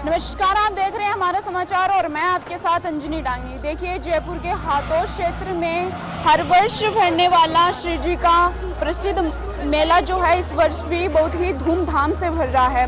नमस्कार, आप देख रहे हैं हमारा समाचार और मैं आपके साथ अंजनी डांगी। देखिए, जयपुर के हाथोद क्षेत्र में हर वर्ष भरने वाला श्री जी का प्रसिद्ध मेला जो है इस वर्ष भी बहुत ही धूमधाम से भर रहा है।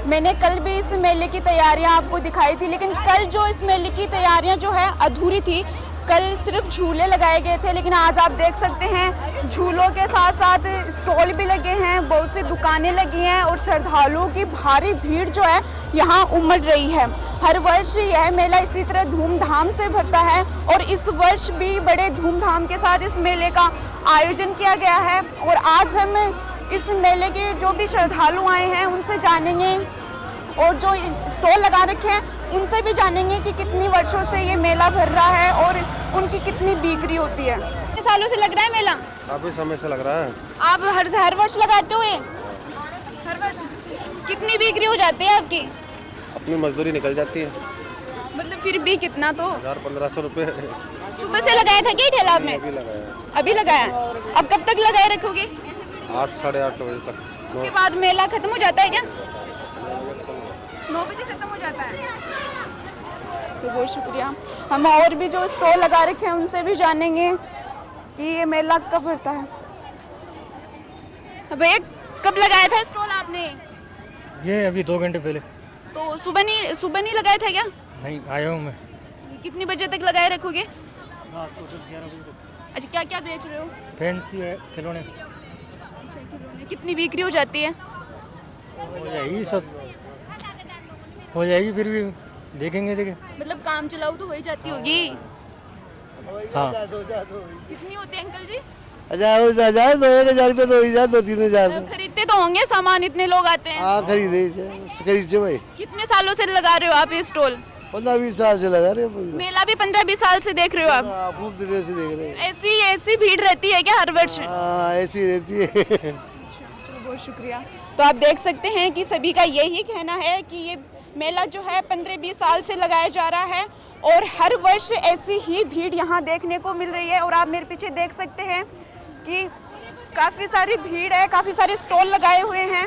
मैंने कल भी इस मेले की तैयारियां आपको दिखाई थी, लेकिन कल जो इस मेले की तैयारियां जो है अधूरी थी। कल सिर्फ झूले लगाए गए थे, लेकिन आज आप देख सकते हैं झूलों के साथ साथ स्टॉल भी लगे हैं, बहुत सी दुकानें लगी हैं और श्रद्धालुओं की भारी भीड़ जो है यहाँ उमड़ रही है। हर वर्ष यह मेला इसी तरह धूमधाम से भरता है और इस वर्ष भी बड़े धूमधाम के साथ इस मेले का आयोजन किया गया है। और आज हम इस मेले के जो भी श्रद्धालु आए हैं उनसे जानेंगे और जो स्टॉल लगा रखे हैं उनसे भी जानेंगे कि कितनी वर्षों से ये मेला भर रहा है और उनकी कितनी बिक्री होती है। कितने सालों से लग रहा है मेला? काफी समय से लग रहा है। आप हर वर्ष लगाते हो ये? हर वर्ष कितनी बिक्री हो जाती है आपकी? अपनी मजदूरी निकल जाती है। मतलब फिर भी कितना तो 1000-1500 रुपए। सुबह से लगाया था क्या ठेला आपने? अभी लगाया। अब कब तक लगाए रखोगे? 8-8:30 बजे तक। उसके बाद मेला खत्म हो जाता है क्या? 9 बजे खत्म हो जाता है। तो बहुत शुक्रिया। हम और भी जो स्टॉल लगा रखे हैं उनसे भी जानेंगे कि ये मेला कब भरता है। भैया, कब लगाया था स्टॉल आपने? ये अभी 2 घंटे पहले। तो सुबह नहीं लगाया था क्या? नहीं, आया हूँ मैं। कितनी बजे तक लगाए रखोगे? रात को 10-11 बजे तक। अच्छा, क्या क्या बेच रहे हो? फैंसी है, खिलौने। कितनी बिक्री हो जाती है? हो जाएगी, सब हो जाएगी, फिर भी देखेंगे। मतलब काम चलाओ तो हो ही जाती होगी। हाँ। कितनी होती है अंकल जी? 1000 2,000 रुपये, 2,000 2-3,000। खरीदते तो होंगे सामान, इतने लोग आते हैं। हाँ, खरीदे भाई। कितने सालों से लगा रहे हो आप ये स्टॉल? 15-20 साल से लगा रहे हैं। मेला भी 15-20 साल से देख रहे हो आप? खूब देर से देख रहे हैं। ऐसी भीड़ रहती है क्या हर वर्ष? हाँ, ऐसी रहती है। चलो, बहुत शुक्रिया। तो आप देख सकते हैं कि सभी का यही कहना है कि ये मेला जो है 15-20 साल से लगाया जा रहा है और हर वर्ष ऐसी ही भीड़ यहाँ देखने को मिल रही है। और आप मेरे पीछे देख सकते हैं कि काफ़ी सारी भीड़ है, काफ़ी सारे स्टॉल लगाए हुए हैं।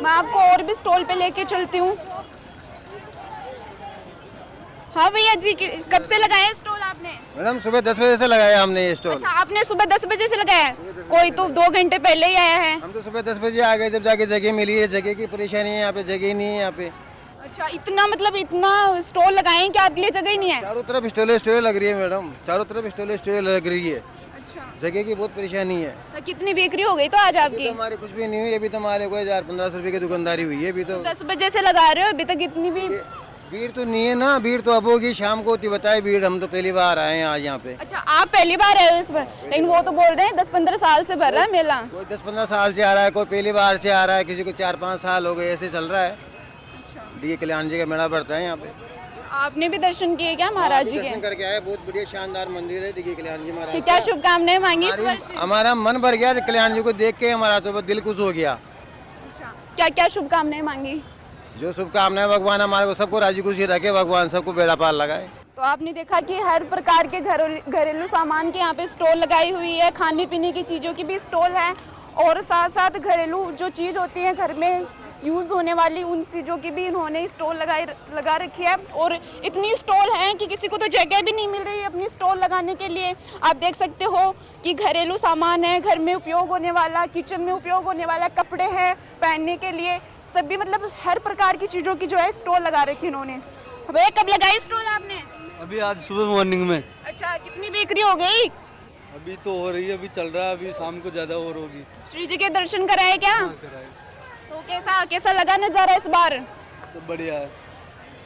मैं आपको और भी स्टॉल पे लेके चलती हूँ। हाँ भैया जी, कब से लगाया स्टॉल आपने? मैडम, सुबह 10 बजे से लगाया हमने ये स्टॉल। अच्छा, आपने सुबह 10 बजे से लगाया है? कोई तो 2 घंटे पहले ही आया है। हम तो सुबह 10 बजे आ गए, जब जाके जगह मिली है। जगह की परेशानी है यहाँ पे, जगह ही नहीं है यहाँ पे। अच्छा, इतना स्टॉल लगाए कि आपके लिए जगह ही नहीं है? चारों तरफ स्टॉल लग रही है मैडम, चारों तरफ स्टॉल लग रही है। अच्छा, जगह की बहुत परेशानी है। तो कितनी बिक्री हो गई तो आज आपकी? तो हमारे कुछ भी नहीं हुई अभी, तो हमारे को 1000-1500 रुपए की दुकानदारी हुई है अभी। तो 10 बजे से लगा रहे हो, अभी तक इतनी भी? भीड़ तो नहीं है ना, भीड़ तो अब होगी, शाम को होती बताए भीड़। हम तो पहली बार आए हैं आज यहाँ पे। अच्छा, आप पहली बार आए हो इस बार? लेकिन वो तो बोल रहे हैं 10-15 साल से भर रहा है मेला। कोई 10-15 साल से आ रहा है, कोई पहली बार से आ रहा है, किसी को 4-5 साल हो गए, ऐसे चल रहा है। डी कल्याण जी का मेला बढ़ता है यहाँ पे। आपने भी दर्शन किए क्या महाराज जी के? दर्शन करके आए, बहुत बढ़िया शानदार मंदिर है डी कल्याण जी महाराज। क्या शुभकामनाएं मांगी इस वर्ष? हमारा मन भर गया कल्याण जी को देख के, हमारा तो दिल खुश हो गया। क्या क्या शुभकामनाएं मांगी? जो शुभकामनाएं भगवान हमारे को सबको राजी खुशी रखे, भगवान सबको बेड़ा पार लगाए। तो आपने देखा कि हर प्रकार के घरेलू सामान के यहाँ पे स्टॉल लगाई हुई है, खाने पीने की चीज़ों की भी स्टॉल है और साथ साथ घरेलू जो चीज़ होती है घर में यूज़ होने वाली उन चीज़ों की भी इन्होंने स्टॉल लगा रखी है। और इतनी स्टॉल हैं कि किसी को तो जगह भी नहीं मिल रही है अपनी स्टॉल लगाने के लिए। आप देख सकते हो कि घरेलू सामान है, घर में उपयोग होने वाला, किचन में उपयोग होने वाला, कपड़े हैं पहनने के लिए, सभी मतलब हर प्रकार की चीज़ों की जो है स्टॉल लगा रखी इन्होंने। भैया, कब लगाई स्टॉल आपने? अभी आज सुबह मॉर्निंग में। अच्छा, कितनी बिक्री हो गई? अभी तो हो रही है, अभी चल रहा है, अभी शाम को ज़्यादा और होगी। श्री जी के दर्शन कराए क्या? तो कैसा लगा नज़ारा इस बार? सब बढ़िया है।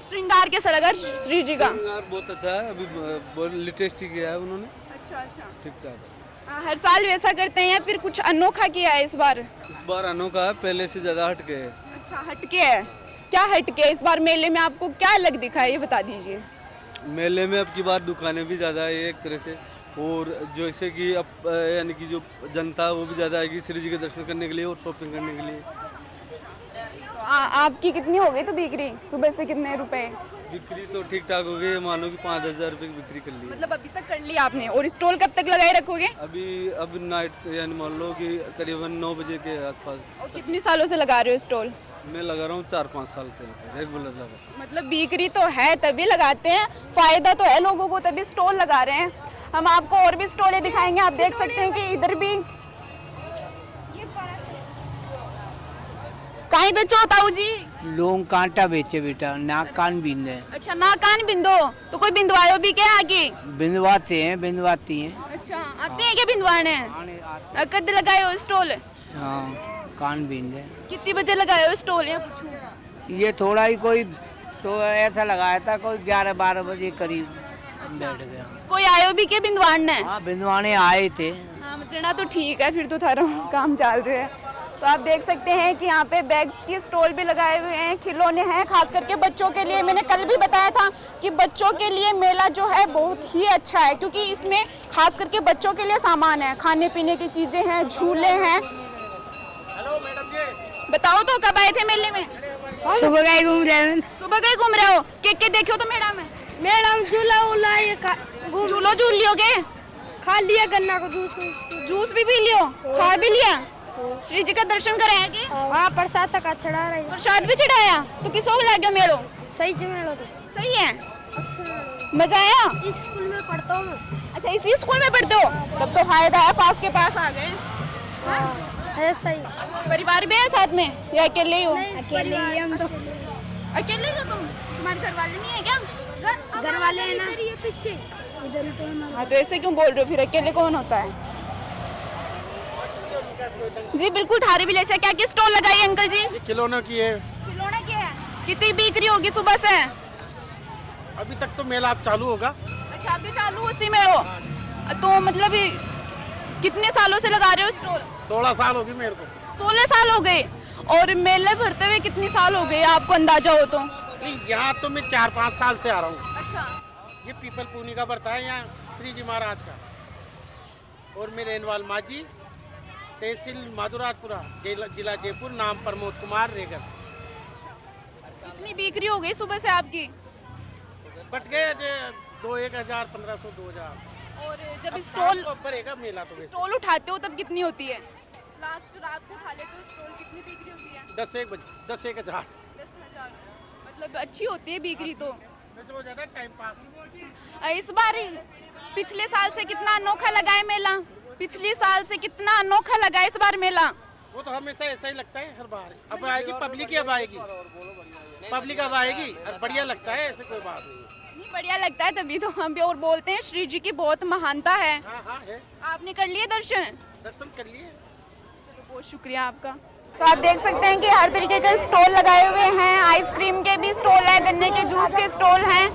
श्रृंगार कैसा लगा श्री जी का? श्रृंगार बहुत अच्छा है, अभी बहुत लेटेस्ट ही किया है उन्होंने। अच्छा, ठीक ठाक। हर साल वैसा करते हैं या फिर कुछ अनोखा किया है इस बार? इस बार अनोखा है, पहले से ज़्यादा हट गए है। अच्छा, हटके है। क्या हटके है इस बार मेले में? आपको क्या अलग दिखा है ये बता दीजिए। मेले में अब की बार दुकानें भी ज़्यादा है एक तरह से, और जैसे कि अब यानी कि जो जनता वो भी ज़्यादा आएगी श्री जी के दर्शन करने के लिए और शॉपिंग करने के लिए। आपकी कितनी हो गई तो बिक्री? सुबह से कितने रुपए? बिक्री तो ठीक ठाक हो गई, मानो कि 5-10 रुपये की बिक्री कर ली। मतलब अभी तक कर ली आपने? और स्टॉल कब तक लगाए रखोगे? अभी नाइट यानी मान लो कि करीबन 9 बजे के आसपास। और कितने सालों से लगा रहे हो स्टॉल? मैं लगा रहा हूँ 4-5 साल से रेगुलर लगा। मतलब बिक्री तो है तभी लगाते हैं, फायदा तो है लोगों को तभी स्टॉल लगा रहे हैं। हम आपको और भी स्टॉलें दिखाएंगे। आप देख सकते हैं कि इधर भी कहीं बेचो ताऊ जी? लोग कांटा बेचे बेटा, नाक कान बिंदे। अच्छा, ना कान बिंदो तो कोई बिंदवायो भी क्या आगे? बिंदवाते हैं, बिंदवाती हैं। अच्छा, आते हैं क्या बिंदवाने? कद लगाए हो स्टॉल? हाँ, कान बिंदे। कितनी बजे लगाए हो स्टॉल? या पूछूं? ये थोड़ा ही कोई ऐसा लगाया था, कोई 11-12 बजे करीब बैठ गया। कोई आयो भी के बिंदवाने? हाँ, बिंदवाने आए थे। हाँ, जना तो ठीक है, फिर तो थारा काम चल रहा है। तो आप देख सकते हैं कि यहाँ पे बैग्स की स्टॉल भी लगाए हुए हैं, खिलौने हैं, खास करके बच्चों के लिए। मैंने कल भी बताया था कि बच्चों के लिए मेला जो है बहुत ही अच्छा है, क्योंकि इसमें खास करके बच्चों के लिए सामान है, खाने पीने की चीजें हैं, झूले हैं। बताओ तो कब आए थे मेले में? सुबह का ही घूम रहे हैं। सुबह का ही घूम रहे हो? के देखो तो मेला में? मैडम झूला उला ये झूलो झूल लियोगे? खा लिया, गन्ना को जूस भी पी लियो, खा भी लिया? श्री जी का दर्शन कराएंगे? हाँ, प्रसाद तक चढ़ा रहे। प्रसाद भी चढ़ाया? तो किसो लगे मेलो? सही जमेलो तो सही है, मजा आया? इस स्कूल में पढ़ता हूँ मैं। अच्छा, इसी स्कूल में पढ़ते हो? तब तो फायदा है, पास के पास आ गए। है सही। परिवार भी है साथ में या अकेले ही हो? अकेले ही हम तो। अकेले ही हो तुम? तुम्हारे घर वाले नहीं है क्या? घर वाले हैं ना, ये पीछे इधर ही तो। हाँ, तो ऐसे क्यों बोल रहे हो? फिर अकेले कौन होता है? जी बिल्कुल, थारे भी जैसे क्या की स्टॉल लगाई अंकल जी? खिलौनों की है। खिलौने की है? कितनी बिक्री होगी सुबह से? अभी तक तो मेला अब चालू होगा। अच्छा, अभी चालू उसी में हो? तो मतलब कितने सालों से लगा रहे हो स्टॉल? 16 साल होगी मेरे को। 16 साल हो गए। और मेले भरते हुए कितने साल हो गए आपको अंदाजा हो तो? नहीं, यहाँ तो मैं 4-5 साल से आ रहा हूँ। अच्छा, ये पीपल पूनी का बरता है यहाँ श्री जी महाराज का। और मेरे रेनवाल माजी, तहसील माधुराजपुरा, जिला जयपुर, नाम प्रमोद कुमार रेगर। इतनी बिक्री हो गई सुबह से आपकी? बट गए 2-1,000, 1500, 2000। और जब स्टॉल भरेगा मेला तो वैसे। स्टॉल उठाते हो तब कितनी होती है? लास्ट रात को खा लेते हो स्टॉल, कितनी बिक्री होती है? 10-1,000। 10,000। मतलब अच्छी होती है बिक्री तो। वैसे हो जाता है टाइम पास। इस बार पिछले साल से कितना अनोखा लगा है मेला? पिछले साल से कितना अनोखा लगा है इस बार मेला? वो तो हमेशा ऐसा ही लगता है हर बार। अब आएगी पब्लिक ही, अब आएगी पब्लिक, अब आएगी और बढ़िया लगता है, ऐसे कोई बात नहीं। बढ़िया लगता है तभी तो हम भी और बोलते हैं श्री जी की बहुत महानता है। हाँ है। आपने कर लिए दर्शन? दर्शन कर लिए। चलो, बहुत शुक्रिया आपका। तो आप देख सकते हैं कि हर तरीके के स्टॉल लगाए हुए हैं, आइसक्रीम के भी स्टॉल है, गन्ने के जूस के स्टॉल हैं,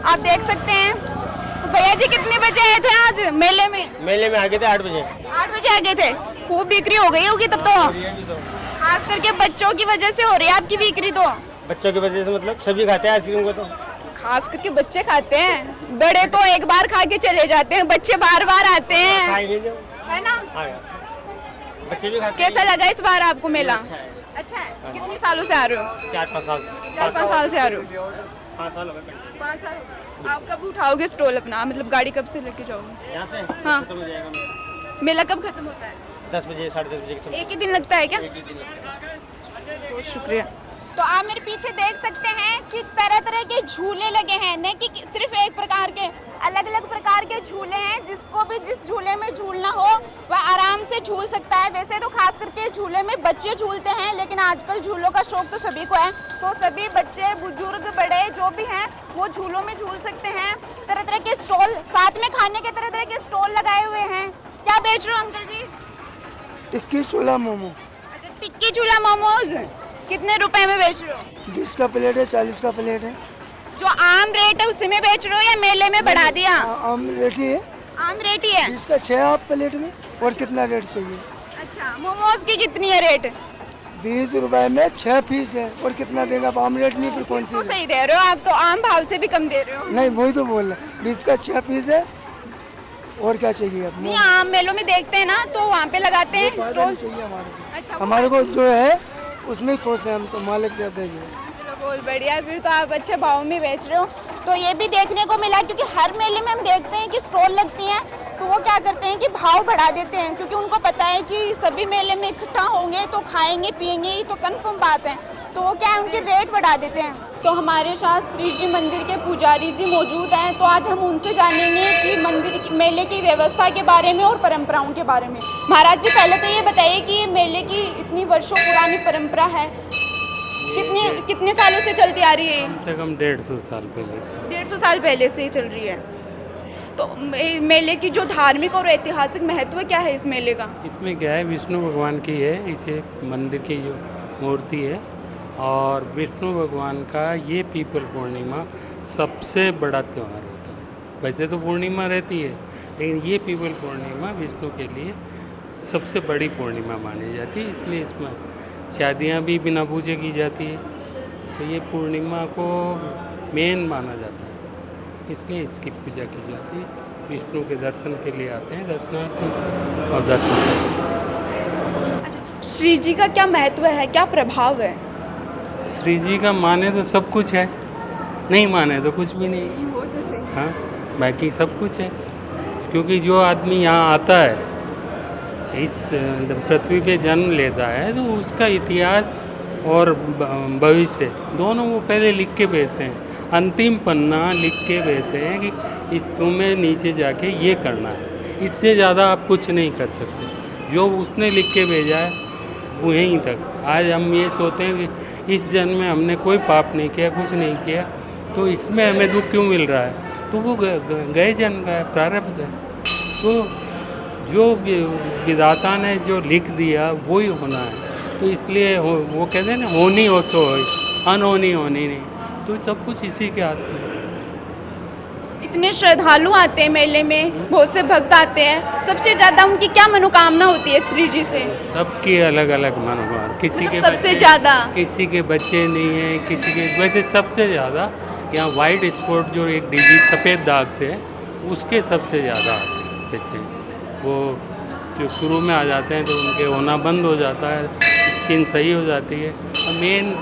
आप देख सकते हैं। भैया जी कितने बजे आए थे आज मेले में? मेले में आ गए थे 8 बजे। 8 बजे आ गए थे। खूब बिक्री हो गई होगी तब तो? खास करके बच्चों की वजह से हो रही है आपकी बिक्री तो? बच्चों की वजह से मतलब सभी खाते हैं आइसक्रीम को तो। खास करके बच्चे खाते हैं, बड़े तो एक बार खा के चले जाते हैं, बच्चे बार बार आते हैं, खाएंगे जो है ना? बच्चे भी खाते कैसा लगा इस बार आपको मेला? अच्छा है। कितने सालों से आ रहे हो? 4-5 साल। 4-5 साल से आ रहे हो? 5 साल हो गए। 5 साल। आप कब उठाओगे स्टॉल अपना? मतलब गाड़ी कब से लेके जाओगे यहाँ से? हाँ। खत्म हो जाएगा मेला। मेला कब खत्म होता है? 10 बजे, 10:30 बजे के समय। एक ही दिन लगता है क्या? एक ही दिन लगता है। बहुत शुक्रिया। तो आप मेरे पीछे देख सकते हैं कि तरह तरह के झूले लगे हैं, न कि सिर्फ एक प्रकार के, अलग अलग प्रकार के झूले हैं। जिसको भी जिस झूले में झूलना हो वह आराम से झूल सकता है। वैसे तो खास करके झूले में बच्चे झूलते हैं, लेकिन आजकल झूलों का शौक तो सभी को है, तो सभी बच्चे, बुजुर्ग, बड़े जो भी हैं वो झूलों में झूल सकते हैं। तरह तरह के स्टॉल, साथ में खाने के तरह तरह के स्टॉल लगाए हुए हैं। क्या बेच रहे हो अंकल जी? टिक्की छोला मोमो। अच्छा, टिक्की चूल्हा मोमोज कितने रुपए में बेच रहे हो? 20 का प्लेट है, 40 का प्लेट है। जो आम रेट है उसी में बेच रहे हो या मेले में बढ़ा दिया? आम रेट ही है। आम रेट ही है। 20 का 6 आप प्लेट में। और कितना रेट चाहिए? अच्छा, मोमोज की कितनी है रेट? 20 रुपए में 6 पीस है। और कितना देगा? आप आम रेट नहीं, फिर कौन सी? तो सही दे रहे हो आप, तो आम भाव से भी कम दे रहे हो। नहीं, वही तो बोल रहे। 20 का 6 पीस है। और क्या चाहिए आप? नहीं, आम मेलों में देखते हैं ना, तो वहाँ पे लगाते हैं स्टॉल। चाहिए हमारे को। अच्छा, हमारे को जो है उसमें खुश है हम, तो मालिक कहते हैं। चलो बहुत बढ़िया, फिर तो आप अच्छे भाव में बेच रहे हो। तो ये भी देखने को मिला, क्योंकि हर मेले में हम देखते हैं कि स्टॉल लगती हैं तो वो क्या करते हैं कि भाव बढ़ा देते हैं, क्योंकि उनको पता है कि सभी मेले में इकट्ठा होंगे तो खाएंगे पिएंगे, ये तो कंफर्म बात है। तो वो क्या है उनके रेट बढ़ा देते हैं। तो हमारे साथ श्री जी मंदिर के पुजारी जी मौजूद हैं, तो आज हम उनसे जानेंगे कि मंदिर की मेले की व्यवस्था के बारे में और परंपराओं के बारे में। महाराज जी पहले तो ये बताइए कि ये मेले की इतनी वर्षों पुरानी परंपरा है, कितने सालों से चलती आ रही है? कम से कम 150 साल पहले। 150 साल पहले से ही चल रही है। तो मेले की जो धार्मिक और ऐतिहासिक महत्व क्या है इस मेले का? इसमें क्या है, विष्णु भगवान की है, इसे मंदिर की जो मूर्ति है, और विष्णु भगवान का ये पीपल पूर्णिमा सबसे बड़ा त्यौहार होता है। वैसे तो पूर्णिमा रहती है, लेकिन ये पीपल पूर्णिमा विष्णु के लिए सबसे बड़ी पूर्णिमा मानी जाती है, इसलिए इसमें शादियाँ भी बिना पूजे की जाती है। तो ये पूर्णिमा को मेन माना जाता है, इसलिए इसकी पूजा की जाती है। विष्णु के दर्शन के लिए आते हैं दर्शनार्थी और दर्शन करते हैं। अच्छा, श्री जी का क्या महत्व है, क्या प्रभाव है? श्री जी का माने तो सब कुछ है, नहीं माने तो कुछ भी नहीं। हाँ, बाकी सब कुछ है, क्योंकि जो आदमी यहाँ आता है, इस पृथ्वी पे जन्म लेता है, तो उसका इतिहास और भविष्य दोनों वो पहले लिख के भेजते हैं। अंतिम पन्ना लिख के भेजते हैं कि इस तुम्हें नीचे जाके ये करना है, इससे ज़्यादा आप कुछ नहीं कर सकते। जो उसने लिख के भेजा है वहीं तक। आज हम ये सोचते हैं कि इस जन्म में हमने कोई पाप नहीं किया, कुछ नहीं किया, तो इसमें हमें दुख क्यों मिल रहा है? तो वो गए जन्म का है, प्रारब्ध है। तो जो विधाता ने जो लिख दिया वही होना है। तो इसलिए वो कहते हैं ना, होनी हो सो हो, अनहोनी होनी नहीं। तो सब कुछ इसी के हाथ में। इतने श्रद्धालु आते हैं मेले में, बहुत से भक्त आते हैं, सबसे ज़्यादा उनकी क्या मनोकामना होती है श्री जी से? सबकी अलग अलग मनोकामना, किसी के सबसे ज़्यादा, किसी के बच्चे नहीं हैं, किसी के, वैसे सबसे ज़्यादा यहाँ वाइट स्पॉट जो एक डिजीज सफ़ेद दाग से है, उसके सबसे ज़्यादा आते हैं बच्चे। वो जो शुरू में आ जाते हैं तो उनके होना बंद हो जाता है, स्किन सही हो जाती है। मेन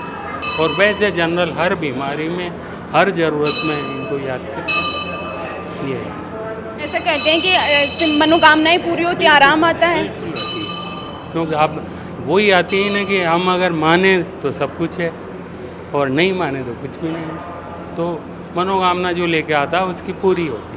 और वैसे जनरल हर बीमारी में, हर ज़रूरत में इनको याद करें। ये ऐसा कहते हैं कि मनोकामनाएं पूरी होती, आराम आता है। क्योंकि अब वही आती है ना कि हम अगर माने तो सब कुछ है, और नहीं माने तो कुछ भी नहीं है। तो मनोकामना जो लेके आता है उसकी पूरी होती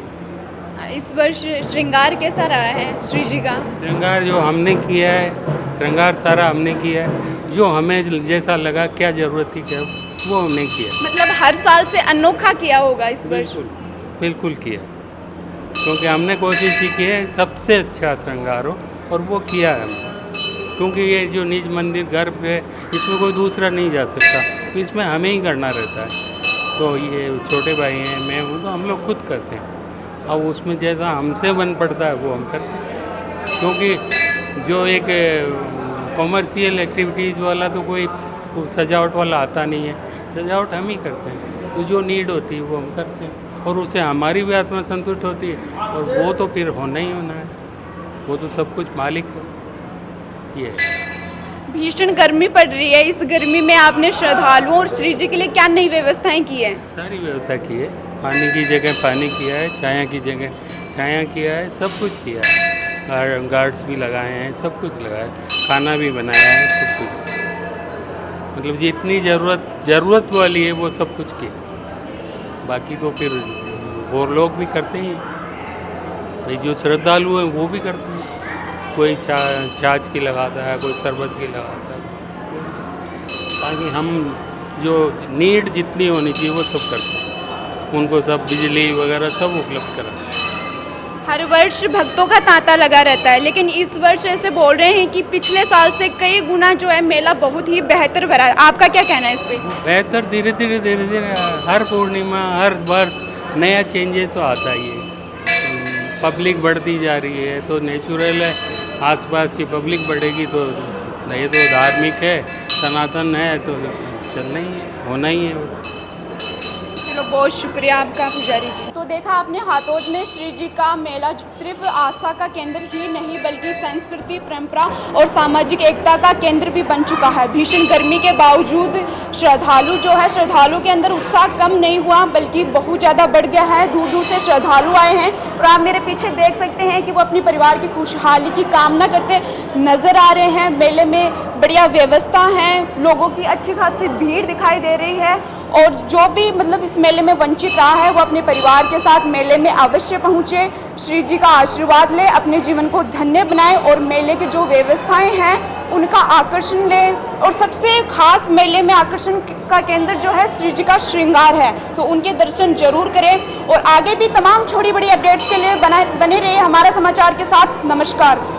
है। इस वर्ष श्रृंगार कैसा रहा है श्री जी का? श्रृंगार जो हमने किया है, श्रृंगार सारा हमने किया है, जो हमें जैसा लगा क्या ज़रूरत थी क्या वो हमने किया। मतलब हर साल से अनोखा किया होगा इस वर्ष? बिल्कुल किया, क्योंकि हमने कोशिश ही की है सबसे अच्छा श्रृंगार हो, और वो किया है हमने। क्योंकि ये जो निज मंदिर गर्भ है, इसमें कोई दूसरा नहीं जा सकता, तो इसमें हमें ही करना रहता है। तो ये छोटे भाई हैं, मैं हूँ, तो हम लोग खुद करते हैं। अब उसमें जैसा हमसे बन पड़ता है वो हम करते हैं, क्योंकि जो एक कॉमर्शियल एक्टिविटीज़ वाला तो कोई सजावट वाला आता नहीं है, सजावट हम ही करते हैं। तो जो नीड होती है वो हम करते हैं, और उससे हमारी भी आत्मा संतुष्ट होती है, और वो तो फिर होना ही होना है, वो तो सब कुछ मालिक है। ये भीषण गर्मी पड़ रही है, इस गर्मी में आपने श्रद्धालुओं और श्री जी के लिए क्या नई व्यवस्थाएं की हैं? सारी व्यवस्था की है, पानी की जगह पानी किया है, छाया की जगह छाया किया है, सब कुछ किया है। गार्ड्स भी लगाए हैं, सब कुछ लगाया है, खाना भी बनाया है, सब कुछ। मतलब जितनी ज़रूरत वाली है वो सब कुछ किया। बाकी तो फिर और लोग भी करते हैं भाई, जो श्रद्धालु हैं वो भी करते हैं। कोई छाछ की लगाता है, कोई शरबत की लगाता है, ताकि हम जो नीड जितनी होनी चाहिए वो सब करते हैं। उनको सब बिजली वगैरह सब उपलब्ध कराते हैं। हर वर्ष भक्तों का तांता लगा रहता है, लेकिन इस वर्ष ऐसे बोल रहे हैं कि पिछले साल से कई गुना जो है मेला बहुत ही बेहतर भरा है। आपका क्या कहना है इस पे? बेहतर धीरे धीरे हर पूर्णिमा, हर वर्ष नया चेंजेस तो आता ही है। पब्लिक बढ़ती जा रही है तो नेचुरल है, आसपास की पब्लिक बढ़ेगी तो ये तो धार्मिक है, सनातन है, तो चलना ही है, होना ही है। चलो, बहुत शुक्रिया आपका पुजारी जी। तो देखा आपने हाथोज में श्री जी का मेला सिर्फ आस्था का केंद्र ही नहीं बल्कि संस्कृति, परंपरा और सामाजिक एकता का केंद्र भी बन चुका है। भीषण गर्मी के बावजूद श्रद्धालु के अंदर उत्साह कम नहीं हुआ बल्कि बहुत ज़्यादा बढ़ गया है। दूर दूर से श्रद्धालु आए हैं और आप मेरे पीछे देख सकते हैं कि वो अपनी परिवार की खुशहाली की कामना करते नजर आ रहे हैं। मेले में बढ़िया व्यवस्था है, लोगों की अच्छी खासी भीड़ दिखाई दे रही है। और जो भी मतलब इस मेले में वंचित रहा है वो अपने परिवार के साथ मेले में अवश्य पहुँचे, श्री जी का आशीर्वाद ले, अपने जीवन को धन्य बनाए और मेले की जो व्यवस्थाएं हैं उनका आकर्षण ले। और सबसे खास मेले में आकर्षण का केंद्र जो है श्री जी का श्रृंगार है, तो उनके दर्शन जरूर करें। और आगे भी तमाम छोटी बड़ी अपडेट्स के लिए बने रहिए हमारा समाचार के साथ। नमस्कार।